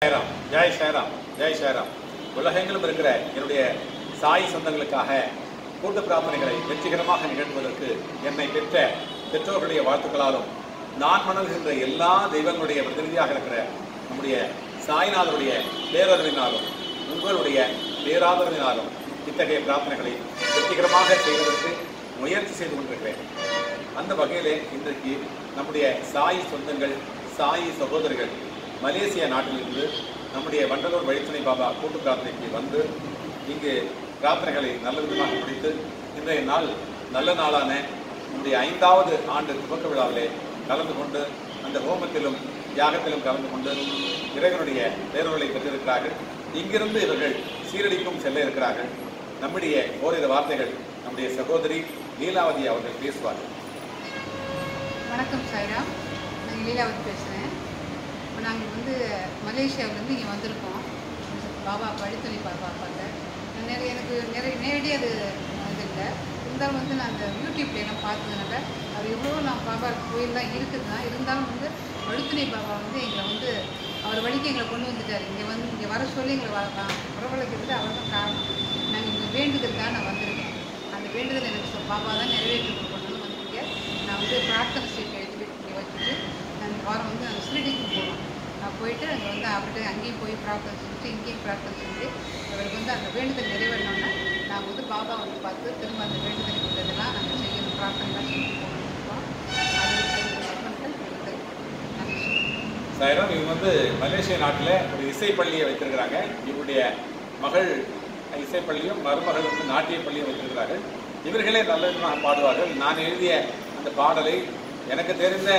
சாய்ராம், ஜெய் சாய்ராம், ஜெய் சாய்ராம். உலகெங்கிலும் இருக்கிற என்னுடைய சாய் சொந்தங்களுக்காக கூட்டு பிரார்த்தனைகளை வெற்றிகரமாக நிகழ்த்துவதற்கு என்னை பெற்ற பெற்றோர்களுடைய வாழ்த்துக்களாலும் நான் மணல்கின்ற எல்லா தெய்வங்களுடைய பிரதிநிதியாக இருக்கிற நம்முடைய சாய்நாதருடைய பேரறிவினாலும் உங்களுடைய பேராதரவினாலும் இத்தகைய பிரார்த்தனைகளை வெற்றிகரமாக செய்வதற்கு முயற்சி செய்து கொண்டிருக்கிறேன். அந்த வகையிலே இன்றைக்கு நம்முடைய சாய் சொந்தங்கள், சாய் சகோதரர்கள் மலேசியா நாட்டிலிருந்து நம்முடைய வண்டலூர் வழித்துணை பாபா கூட்டு பிரார்த்தனைக்கு வந்து இங்கு பிரார்த்தனைகளை நல்ல விதமாக முடித்து இன்றைய நாள் நல்ல நாளான நம்முடைய 5வது ஆண்டு துவக்க விழாவிலே கலந்து கொண்டு அந்த ஹோமத்திலும் தியாகத்திலும் கலந்து கொண்டு இறைவனுடைய பேரொருளை பெற்றிருக்கிறார்கள். இங்கிருந்து இவர்கள் சீரடிக்கும் செல்ல இருக்கிறார்கள். நம்முடைய ஓரிரு வார்த்தைகள் நம்முடைய சகோதரி லீலாவதி அவர்கள் பேசுவார்கள். வணக்கம் சாய்ராம், நான் லீலாவதி பேசுகிறேன். இப்போ நாங்கள் மலேசியாவிலேருந்து இங்கே வந்திருக்கோம். பாபா வழித்துணை பாபா பார்க்க எனக்கு நேரடியாக அது இல்லை. இருந்தாலும் நான் அந்த யூடியூப்லாம் பார்த்ததுனால அது எவ்வளோ நான் பாபா கோயிலெலாம் இருக்குதுன்னா இருந்தாலும் வழித்துணை பாபா எங்களை அவர் வழிக்கு எங்களை கொண்டு வந்துட்டார். இங்கே வர சொல்லி எங்களை வரவழைக்கிறது அவர் தான் காரணம். நாங்கள் இங்கே வேண்டுதலுக்காக நான் வந்திருக்கேன். அந்த வேண்டுதல் எனக்கு பாபா தான் நிறைவேற்றி கொண்டு வந்திருக்கேன். நான் பிரார்த்தனை சீட் எழுதி இங்கே வச்சுட்டு நான் இந்த வாரம் நாங்கள் ஸ்ரீடிக்கு போகணும். நான் போயிட்டு அங்கே அவர்கிட்ட அங்கேயும் போய் பிரார்த்தனை செஞ்சுட்டு இங்கேயும் பிரார்த்தனை செஞ்சு அவருக்கு அந்த வேண்டுதல் நிறைவேறணும்னா நாங்கள் பாபா பார்த்து திரும்ப அந்த வேண்டுதல் கொண்டதெல்லாம் நாங்கள் செய்யணும், பிரார்த்தனைலாம் செஞ்சு போகணும். சாய்ராம், இவங்க மலேசியா நாட்டில் ஒரு இசைப்பள்ளியை வைத்திருக்கிறாங்க. இவருடைய மகள் இசைப்பள்ளியும் மருமகள் நாட்டிய பள்ளியும் வைத்திருக்கிறார்கள். இவர்களே நல்ல விதமாக பாடுவார்கள். நான் எழுதிய அந்த பாடலை எனக்கு தெரிந்த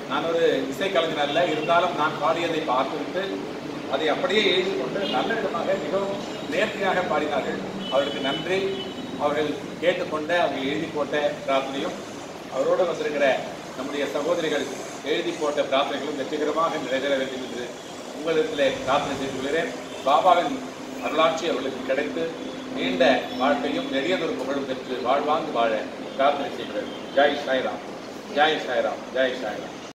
நான் ஒரு இசைக்கலைஞர் அல்ல, இருந்தாலும் நான் பாடியதை பார்த்துவிட்டு அதை அப்படியே எழுதி கொண்டு நல்ல விதமாக மிகவும் நேர்த்தியாக பாடினார்கள். அவருக்கு நன்றி. அவர்கள் கேட்டுக்கொண்ட அவர்கள் எழுதி போட்ட பிரார்த்தனையும் அவரோடு வந்திருக்கிற நம்முடைய சகோதரிகள் எழுதி போட்ட பிரார்த்தனைகளும் வெற்றிகரமாக நிறைவேற வேண்டும் என்று உங்களிடத்திலே பிரார்த்தனை செய்து கொள்கிறேன். பாபாவின் அருளாட்சி அவர்களுக்கு கிடைத்து நீண்ட வாழ்க்கையும் நெடியதொரு புகழும் பெற்று வாழ்வாங்கு வாழ பிரார்த்தனை செய்கிறேன். ஜெய் சாய்ராம், ஜெய் சாய்ராம், ஜெய் சாய்ராம்.